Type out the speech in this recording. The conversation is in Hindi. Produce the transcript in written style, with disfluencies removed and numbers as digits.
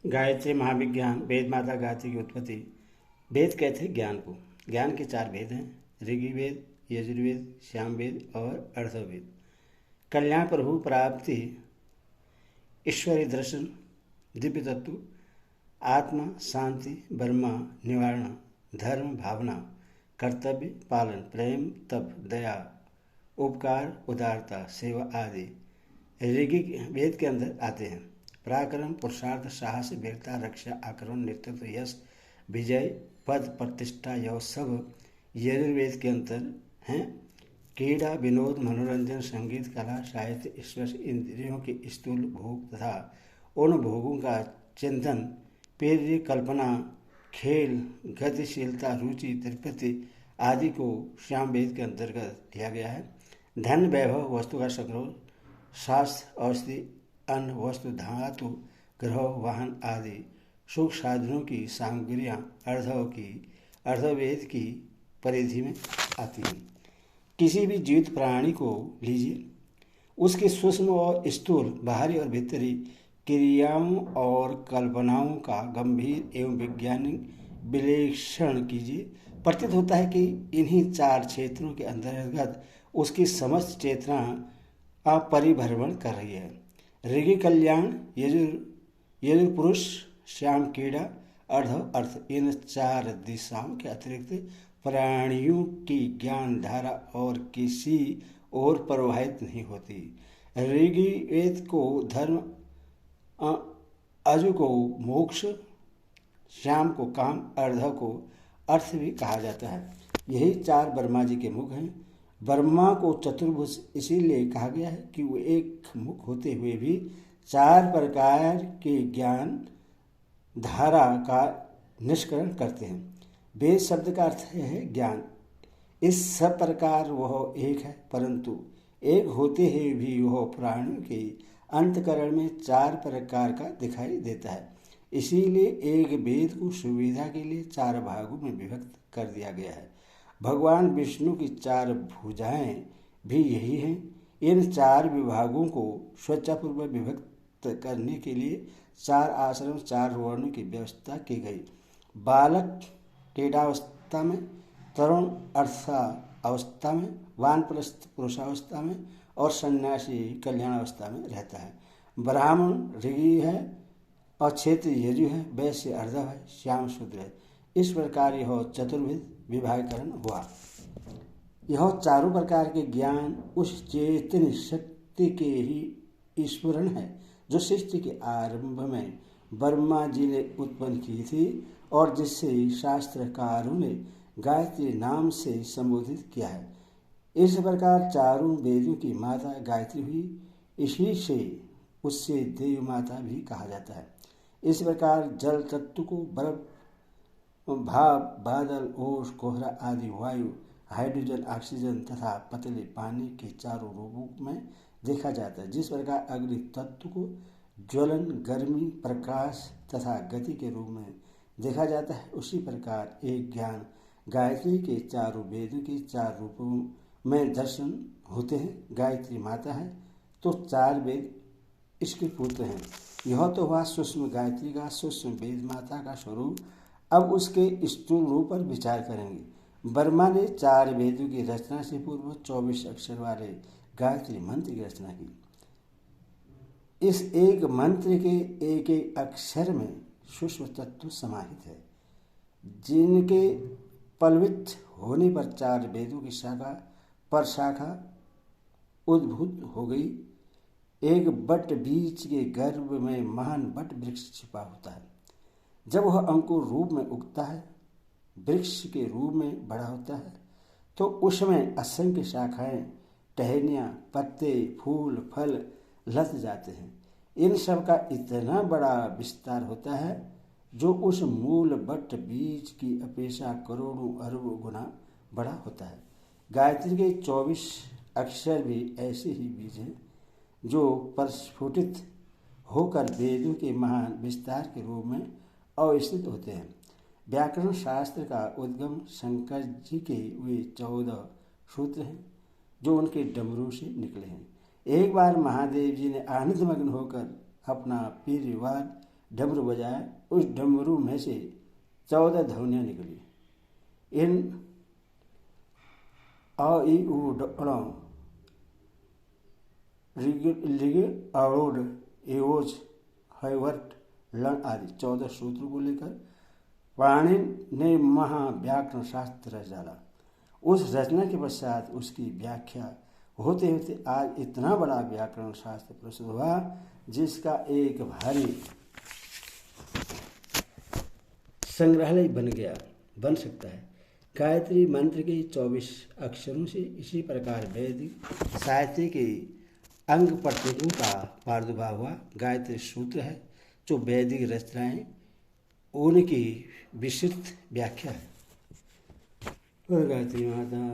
गायत्री महाविज्ञान। वेद माता गायत्री की उत्पत्ति। वेद कहते हैं ज्ञान को। ज्ञान के चार वेद हैं: ऋग्वेद, यजुर्वेद, सामवेद और अर्थवेद। कल्याण, प्रभु प्राप्ति, ईश्वरीय दर्शन, दिव्य तत्व, आत्मा, शांति, ब्रह्मा, निवारण, धर्म, भावना, कर्तव्य पालन, प्रेम, तप, दया, उपकार, उदारता, सेवा आदि ऋग्वेद के अंदर आते हैं। पराक्रम, पुरुषार्थ, साहस, वीरता, रक्षा, आक्रमण, नेतृत्व, यश, विजय, पद, प्रतिष्ठा, यह सब यजुर्वेद के अंतर हैं। क्रीड़ा, विनोद, मनोरंजन, संगीत, कला, साहित्य, स्पर्श, इंद्रियों के स्थूल भोग तथा उन भोगों का चिंतन, प्रिय, कल्पना, खेल, गतिशीलता, रुचि, तृप्ति आदि को सामवेद के अंतर्गत लिया गया है। धन, वैभव, वस्तु का संग्रह, स्वास्थ्य, औषधि, अन्न, वस्तु, धातु, ग्रह, वाहन आदि सुख साधनों की सामग्रियाँ अर्थवेद की परिधि में आती हैं। किसी भी जीवित प्राणी को लीजिए, उसकी सूक्ष्म और स्थूल, बाहरी और भीतरी क्रियाओं और कल्पनाओं का गंभीर एवं वैज्ञानिक विश्लेषण कीजिए। प्रतीत होता है कि इन्हीं चार क्षेत्रों के अंतर्गत उसकी समस्त चेतना परिभ्रमण कर रही है। ऋगि कल्याण, यजुर पुरुष, श्याम क्रीड़ा, अर्थ, इन चार दिशाओं के अतिरिक्त प्राणियों की ज्ञान धारा और किसी और प्रवाहित नहीं होती। ऋग्वेद को धर्म, अजु को मोक्ष, श्याम को काम, अर्ध को अर्थ भी कहा जाता है। यही चार ब्रह्मा जी के मुख हैं। ब्रह्मा को चतुर्भुज इसीलिए कहा गया है कि वो एक मुख होते हुए भी चार प्रकार के ज्ञान धारा का निष्करण करते हैं। वेद शब्द का अर्थ है ज्ञान। इस सब प्रकार वह एक है, परंतु एक होते हुए भी वह प्राणियों के अंतकरण में चार प्रकार का दिखाई देता है। इसीलिए एक वेद को सुविधा के लिए चार भागों में विभक्त कर दिया गया है। भगवान विष्णु की चार भुजाएं भी यही हैं। इन चार विभागों को स्वेच्छापूर्वक विभक्त करने के लिए चार आश्रम, चार वर्णों की व्यवस्था की गई। बालक क्रीडावस्था में, तरुण अर्थावस्था में, वानप्रस्थ पुरुषावस्था में और सन्यासी कल्याणावस्था में रहता है। ब्राह्मण ऋगि है और क्षेत्रीय यजु है, वैश्य अर्धव है, श्याम शूद्र है। इस प्रकार यह चतुर्विध विभागीकरण हुआ। यह चारों प्रकार के ज्ञान उस चेतन शक्ति के ही स्फुरण है जो सृष्टि के आरंभ में ब्रह्मा जी ने उत्पन्न की थी और जिससे शास्त्रकारों ने गायत्री नाम से संबोधित किया है। इस प्रकार चारों वेदों की माता गायत्री हुई। इसी से उससे देव माता भी कहा जाता है। इस प्रकार जल तत्व को बर्फ, भाप, बादल, ओस, कोहरा आदि वायु, हाइड्रोजन, ऑक्सीजन तथा पतले पानी के चारों रूपों में देखा जाता है। जिस प्रकार अग्नि तत्व को ज्वलन, गर्मी, प्रकाश तथा गति के रूप में देखा जाता है, उसी प्रकार एक ज्ञान गायत्री के चारों वेदों के चार रूपों में दर्शन होते हैं। गायत्री माता है तो चार वेद इसके पुत्र हैं। यह तो हुआ सूक्ष्म गायत्री का, सूक्ष्म वेद माता का स्वरूप। अब उसके स्थूल रूप पर विचार करेंगे। ब्रह्मा ने चार वेदों की रचना से पूर्व 24 अक्षर वाले गायत्री मंत्र की रचना की। इस एक मंत्र के एक एक अक्षर में सूक्ष्म तत्व समाहित है, जिनके पल्वित होने पर चार वेदों की शाखा पर शाखा उद्भूत हो गई। एक बट बीज के गर्भ में महान बट वृक्ष छिपा होता है। जब वह अंकुर रूप में उगता है, वृक्ष के रूप में बड़ा होता है, तो उसमें असंख्य शाखाएं, टहनियाँ, पत्ते, फूल, फल लद जाते हैं। इन सब का इतना बड़ा विस्तार होता है जो उस मूल बट बीज की अपेक्षा करोड़ों अरबों गुना बड़ा होता है। गायत्री के 24 अक्षर भी ऐसे ही बीज हैं जो प्रस्फुटित होकर वेदों के महान विस्तार के रूप में अवस्थित होते हैं। व्याकरण शास्त्र का उद्गम शंकर जी के वे 14 सूत्र हैं जो उनके डमरू से निकले हैं। एक बार महादेव जी ने आनंद मग्न होकर अपना पीरवार डमरू बजाया, उस डमरू में से 14 ध्वनियाँ निकली। इन अ ई उ ण ऋग अरोड़ एवोज हैवर्ट लण आदि 14 सूत्रों को लेकर पाणिनि ने महाव्याकरण शास्त्र रच डाला। उस रचना के पश्चात उसकी व्याख्या होते होते आज इतना बड़ा व्याकरण शास्त्र प्रस्तुत हुआ जिसका एक भारी संग्रहालय बन सकता है। गायत्री मंत्र के 24 अक्षरों से इसी प्रकार वैदिक साहित्य के अंग प्रत्ययों का प्रादुर्भाव हुआ। गायत्री सूत्र है जो वैदिक रचनाएं उनकी विस्तृत व्याख्या है। गायत्री माता